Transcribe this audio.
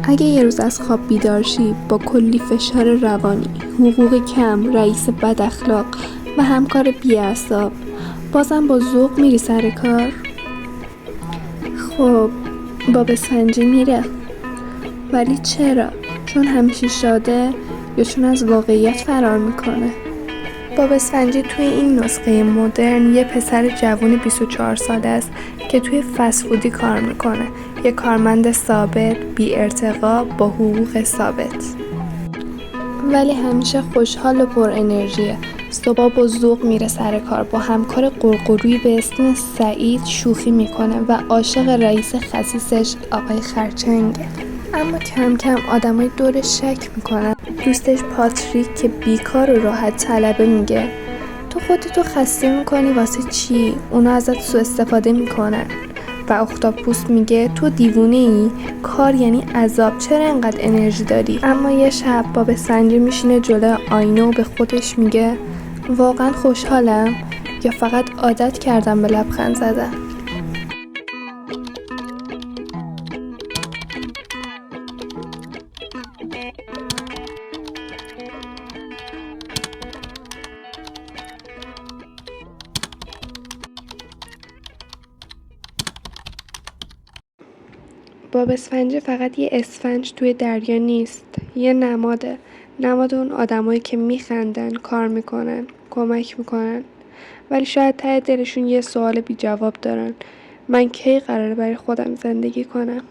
اگه یه روز از خواب بیدار شی با کلی فشار روانی، حقوق کم، رئیس بد اخلاق و همکار بی‌اعصاب، بازم با ذوق میری سر کار؟ خب باب اسفنجی میره. ولی چرا؟ چون همیشه شاده یا چون از واقعیت فرار میکنه؟ باب اسفنجی توی این نسخه مدرن یه پسر جوون 24 ساله است که توی فست‌فودی کار میکنه، یه کارمند ثابت، بی ارتقا، با حقوق ثابت. ولی همیشه خوشحال و پر انرژیه. صبح با ذوق میره سر کار، با همکار قرقرویی به اسم سعید شوخی میکنه و عاشق رئیس خسیسش آقای خرچنگه. اما کم کم آدمای دورش شک میکنن. دوستش پاتریک که بیکار و راحت طلبه میگه تو خودتو خسته میکنی واسه چی؟ اونا ازت سوء استفاده میکنن. و اختاپوس میگه تو دیوونه ای؟ کار یعنی عذاب، چرا انقدر انرژی داری؟ اما یه شب باب اسفنجی میشینه جلوی آینه و به خودش میگه واقعا خوشحالم یا فقط عادت کردم به لبخند زدن؟ باب اسفنجی فقط یه اسفنج توی دریا نیست، یه نماده. نماد اون آدمایی که میخندن، کار میکنن، کمک میکنن، ولی شاید ته دلشون یه سوال بی جواب دارن: من کی قراره برای خودم زندگی کنم؟